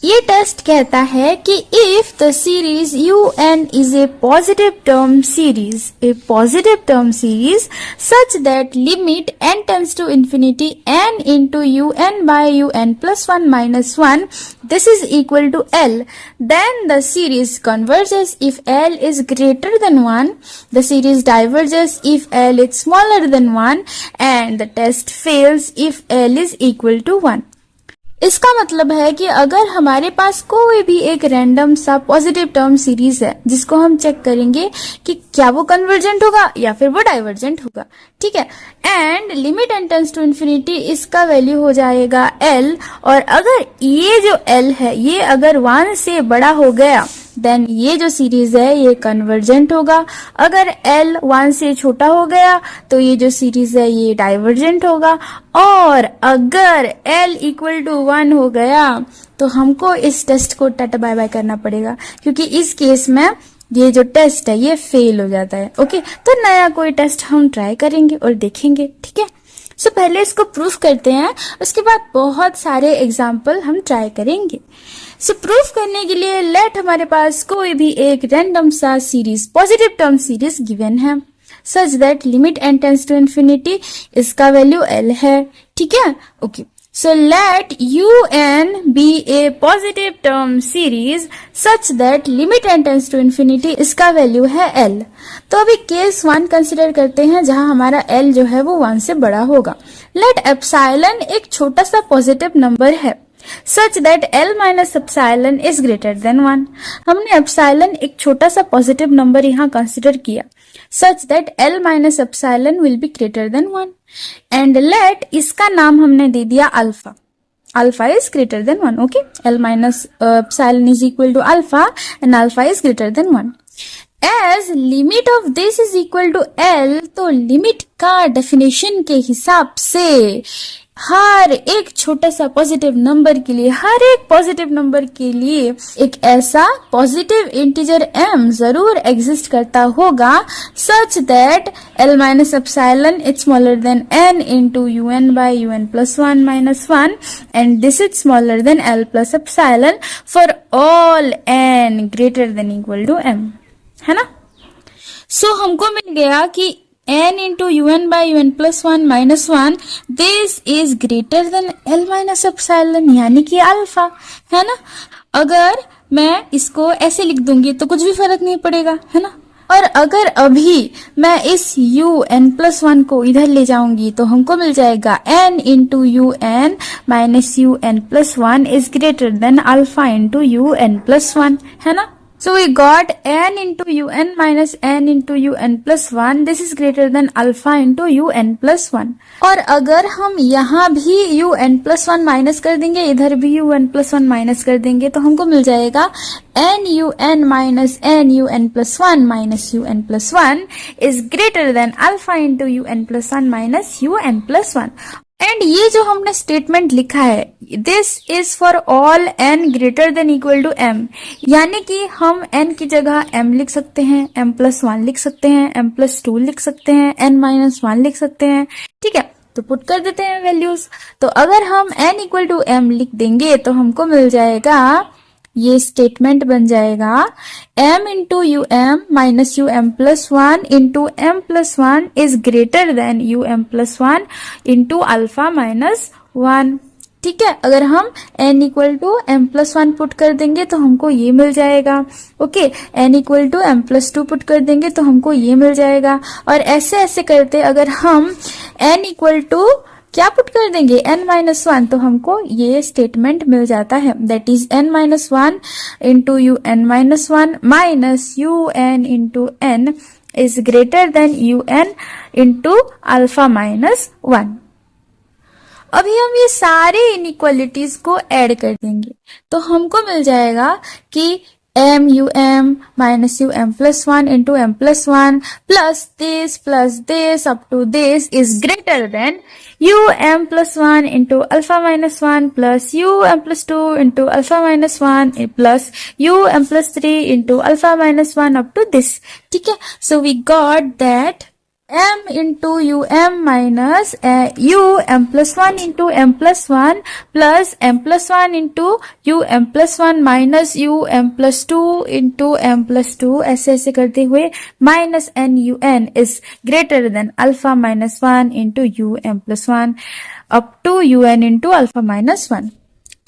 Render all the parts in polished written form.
ये टेस्ट कहता है कि if the series UN is a positive term series such that limit n tends to infinity n into UN by UN plus 1 minus 1, this is equal to L, then the series converges if L is greater than 1, the series diverges if L is smaller than 1, and the test fails if L is equal to 1. इसका मतलब है कि अगर हमारे पास कोई भी एक random सा पॉजिटिव टर्म सीरीज है जिसको हम चेक करेंगे कि क्या वो कन्वर्जेंट होगा या फिर वो डाइवर्जेंट होगा, ठीक है, and limit n tends to infinity, इसका वैल्यू हो जाएगा L, और अगर ये जो L है ये अगर 1 से बड़ा हो गया देन ये जो सीरीज है ये कन्वर्जेंट होगा, अगर L 1 से छोटा हो गया तो ये जो सीरीज है ये डाइवर्जेंट होगा, और अगर L इक्वल टू 1 हो गया तो हमको इस टेस्ट को टाटा बाय बाय करना पड़ेगा, क्योंकि इस केस में ये जो टेस्ट है ये फेल हो जाता है। ओके, तो नया कोई टेस्ट हम ट्राई करेंगे और देखेंगे, ठीक है। सो पहले इसको प्रूफ करते हैं, उसके बाद बहुत सारे एग्जाम्पल हम ट्राई करेंगे। सो प्रूफ करने के लिए लेट हमारे पास कोई भी एक रैंडम सा series positive term series given है such that limit n tends to infinity, इसका वैल्यू L है, ठीक है। Okay, so let UN be a positive term series such that limit n tends to infinity, इसका value है L। तो अभी case 1 consider करते हैं जहां हमारा L जो है वो 1 से बड़ा होगा। let एप्सिलॉन एक छोटा सा पॉजिटिव नंबर है such that L minus epsilon is greater than 1। हमने एप्सिलॉन एक छोटा सा पॉजिटिव नंबर यहाँ कंसिडर किया such that L minus epsilon will be greater than 1, and let इसका नाम हमने दे दिया alpha, alpha is greater than 1, okay, L minus epsilon is equal to alpha and alpha is greater than 1। As limit of this is equal to L, तो limit का definition के हिसाब से हर एक छोटा सा पॉजिटिव नंबर के लिए, हर एक पॉजिटिव नंबर के लिए एक ऐसा पॉजिटिव इंटीजर m जरूर एग्जिस्ट करता होगा such that L minus epsilon is smaller then n into UN by UN plus 1 minus 1, and this is smaller than L plus epsilon for all n greater than equal to m, है ना। सो हमको मिल गया कि n into UN by UN plus 1 minus 1, this is greater than L minus epsilon, यानी कि alpha, है ना। अगर मैं इसको ऐसे लिख दूंगी तो कुछ भी फर्क नहीं पड़ेगा, है ना। और अगर अभी मैं इस UN plus 1 को इधर ले जाऊंगी तो हमको मिल जाएगा n into UN minus UN plus 1 is greater than alpha into UN plus 1, है ना। So we got n into UN minus n into UN plus 1, this is greater than alpha into UN plus 1। और अगर हम यहाँ भी UN plus 1 minus कर देंगे, इधर भी UN plus 1 माइनस कर देंगे तो हमको मिल जाएगा n UN minus n UN plus 1 minus UN plus 1 is greater than alpha into UN plus 1 minus UN plus 1। And ये जो हमने स्टेटमेंट लिखा है this is for all n greater than equal to m, यानी कि हम n की जगह m लिख सकते हैं, m plus 1 लिख सकते हैं, m plus 2 लिख सकते हैं, n minus 1 लिख सकते हैं, ठीक है। तो पुट कर देते हैं वैल्यूज। तो अगर हम n इक्वल टू m लिख देंगे तो हमको मिल जाएगा, ये स्टेटमेंट बन जाएगा m into um minus um plus 1 into m plus 1 is greater than um plus 1 into alpha minus 1, ठीक है। अगर हम n equal to m plus 1 put कर देंगे तो हमको ये मिल जाएगा, okay. n equal to m plus 2 put कर देंगे तो हमको ये मिल जाएगा, और ऐसे ऐसे करते अगर हम n इक्वल टू क्या पुट कर देंगे n माइनस 1 तो हमको ये स्टेटमेंट मिल जाता है, that is n minus 1 into UN minus 1 minus UN into n is greater then UN into alpha minus 1। अभी हम ये सारे इनइक्वालिटीज को ऐड कर देंगे तो हमको मिल जाएगा कि m um minus um plus 1 into m plus 1 plus this up to this is greater than um plus 1 into alpha minus 1 plus um plus 2 into alpha minus 1 plus um plus 3 into alpha minus 1 up to this, ठीक है। So we got that m into um minus um plus 1 into m plus 1 plus m plus 1 into um plus 1 minus um plus 2 into m plus 2 ऐसे ऐसे करते हुए minus n un is greater than alpha minus 1 into um plus 1 up to un into alpha minus 1।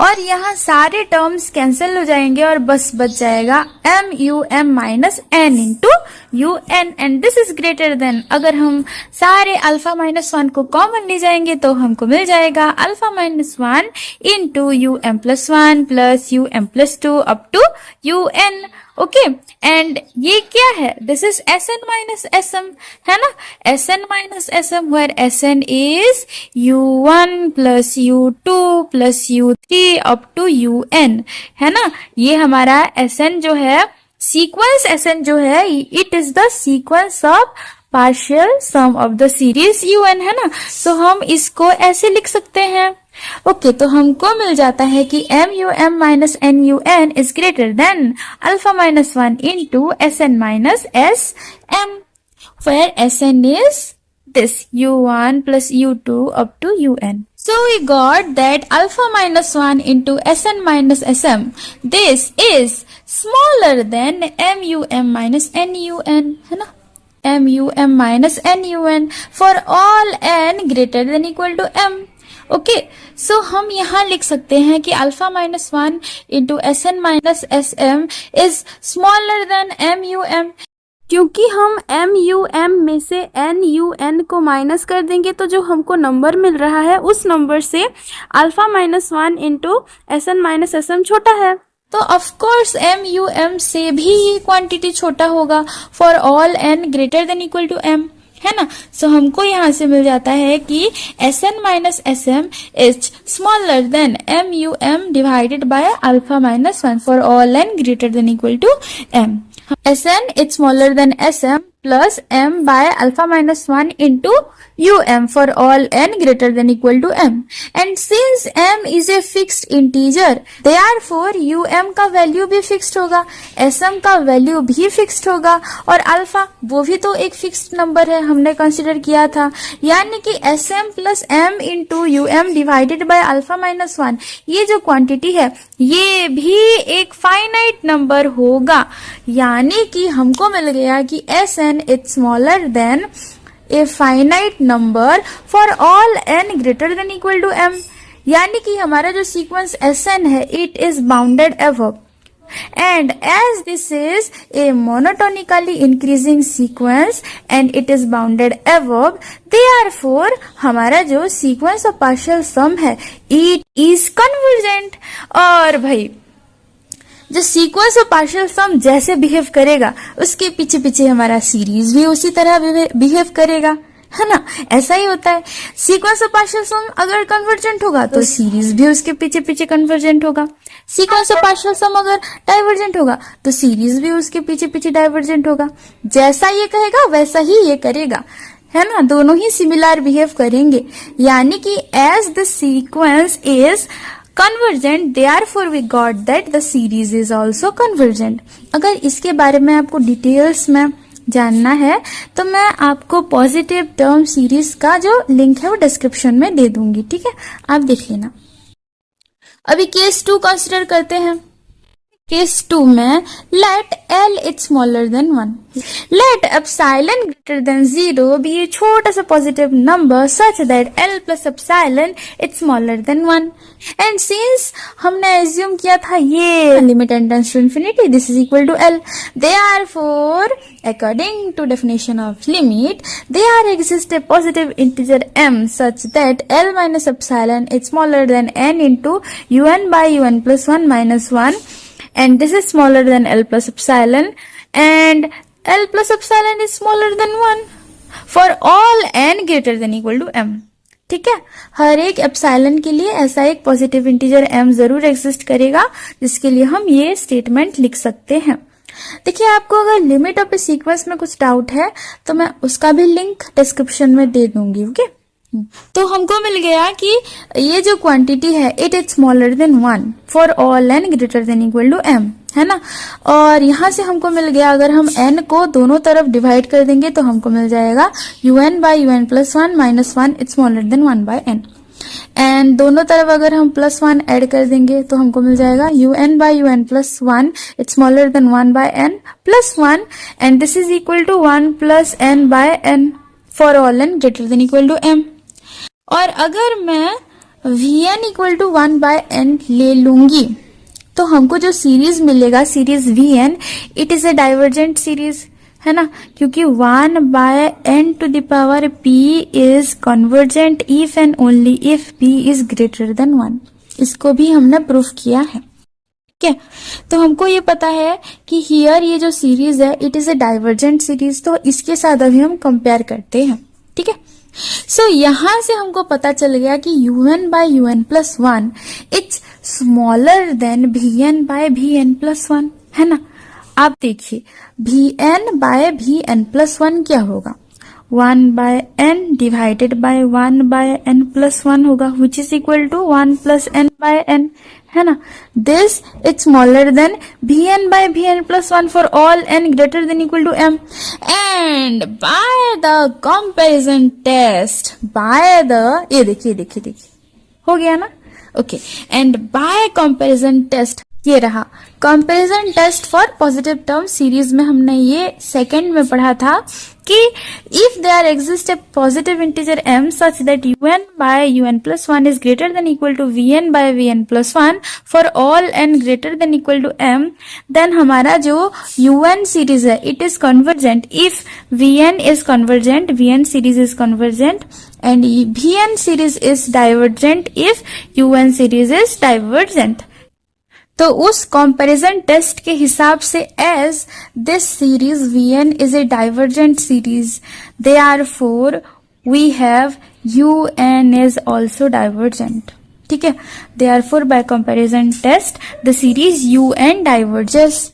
और यहाँ सारे terms cancel हो जाएंगे और बस बच जाएगा m u m minus n into u n and this is greater than. अगर हम सारे अल्फा माइनस 1 को कॉमन ले जाएंगे तो हमको मिल जाएगा alpha minus 1 into u m plus 1 plus u m plus 2 up to u n. Okay and ये क्या है, this is s n minus s m, है ना, s n minus s m where s n is u1 plus u2 plus u3 up to un, है ना। ये हमारा S n जो है, सीक्वेंस एस एन जो है, it is the sequence of partial sum of the series un, है ना। सो हम इसको ऐसे लिख सकते हैं। ओके तो हमको मिल जाता है कि m u m minus n u n is greater than alpha minus 1 into s n minus s m where s n is this u1 plus u2 up to un. So we got that alpha minus 1 into sn minus sm, this is smaller than mum minus nun, है ना, mum minus nun for all n greater than equal to m। Okay so हम यहाँ लिख सकते हैं कि alpha minus 1 into s n minus s m is smaller than m u m, क्योंकि हम एम यू एम में से एन यू एन को माइनस कर देंगे तो जो हमको नंबर मिल रहा है उस नंबर से alpha minus 1 into s n minus s m छोटा है। तो of course m u m से भी ये क्वांटिटी छोटा होगा for all n greater than equal to m, है ना। सो हमको यहाँ से मिल जाता है कि s n minus s m is smaller than m u m divided by alpha minus 1 for all n greater than equal to m. Sn is smaller than Sm plus m by alpha minus 1 into um for all n greater than equal to m. And since m is a fixed integer, therefore um का value भी fixed होगा, sm का value भी fixed होगा और alpha वो भी तो एक फिक्स्ड नंबर है, हमने कंसिडर किया था। यानी कि sm plus m into um divided by alpha minus 1, ये जो क्वांटिटी है ये भी एक फाइनाइट नंबर होगा। यानी कि हमको मिल गया कि Sn is smaller than a finite number for all n greater than equal to m। यानी कि हमारा जो सीक्वेंस Sn है it is bounded above, and as this is a monotonically increasing sequence and it is bounded above, therefore हमारा जो sequence of partial sum है it is convergent। और भाई जो सीक्वेंस ऑफ पार्शियल सम जैसे बिहेव करेगा उसके पीछे पीछे हमारा सीरीज भी उसी तरह बिहेव करेगा, है ना। ऐसा ही होता है, सीक्वेंस ऑफ पार्शियल सम अगर कन्वर्जेंट होगा तो सीरीज भी उसके पीछे पीछे कन्वर्जेंट होगा, सीक्वेंस ऑफ पार्शियल सम अगर डाइवर्जेंट होगा तो सीरीज भी उसके पीछे पीछे डाइवर्जेंट होगा। जैसा ये कहेगा वैसा ही ये करेगा, है ना, दोनों ही सिमिलर बिहेव करेंगे। यानी कि as the sequence is convergent, therefore we got that the series is also convergent। अगर इसके बारे में आपको डिटेल्स में जानना है तो मैं आपको पॉजिटिव टर्म सीरीज का जो लिंक है वो डिस्क्रिप्शन में दे दूंगी, ठीक है, आप देख लेना। अभी केस 2 कंसिडर करते हैं। केस 2 में let L is smaller than 1, let epsilon greater than 0 be a छोटा सा positive number such that L plus epsilon is smaller than 1। and since हमने assume किया था ये limit n tends to infinity, this is equal to L, therefore according to definition of limit there exists a positive integer m such that L minus epsilon is smaller than n into un by un plus 1 minus 1, and this is smaller than L plus epsilon, and L plus epsilon is smaller than 1 for all n greater than equal to m। ठीक है, हर एक epsilon के लिए ऐसा एक positive integer m जरूर exist करेगा जिसके लिए हम ये स्टेटमेंट लिख सकते हैं। देखिए आपको अगर लिमिट ऑफ ए सीक्वेंस में कुछ डाउट है तो मैं उसका भी लिंक डिस्क्रिप्शन में दे दूंगी। ओके तो हमको मिल गया कि ये जो क्वांटिटी है it is smaller than 1 for all n greater than equal to m। है ना। और यहां से हमको मिल गया, अगर हम n को दोनों तरफ डिवाइड कर देंगे तो हमको मिल जाएगा un by un plus 1 minus 1 it's smaller than 1 by n। And दोनों तरफ अगर हम +1 ऐड कर देंगे तो हमको मिल जाएगा un by un plus 1 it's smaller than 1 by n plus 1 and this is equal to 1 plus n by n for all n greater than equal to m। और अगर मैं vn equal to 1 by n ले लूंगी तो हमको जो series मिलेगा, series vn, it is a divergent series, है ना, क्योंकि 1 by n to the power p is convergent if and only if p is greater than 1। इसको भी हमने प्रूफ किया है। ठीक है, तो हमको ये पता है कि हियर ये जो सीरीज है it is a divergent series, तो इसके साथ अभी हम कंपेयर करते हैं। ठीक है, सो यहां से हमको पता चल गया कि un by un plus 1 it's smaller than vn by vn plus 1, है ना। आप देखिए vn by vn plus 1 क्या होगा, 1 by n divided by 1 by n plus 1 होगा, which is equal to 1 plus n by n, है ना। this is smaller than vn by vn plus 1 for all n greater than equal to m and by the comparison test, by the ये देखिए हो गया ना। Okay, and by comparison test, ये रहा comparison test for positive term series में हमने ये सेकंड में पढ़ा था कि if there exist a positive integer m such that un by un plus 1 is greater than equal to vn by vn plus 1 for all n greater than equal to m, then हमारा जो un series है it is convergent if vn is convergent, vn series is convergent and vn series is divergent if un series is divergent। तो उस comparison test के हिसाब से as this series vn is a divergent series, therefore we have un is also divergent। ठीक है, therefore by comparison test the series un diverges।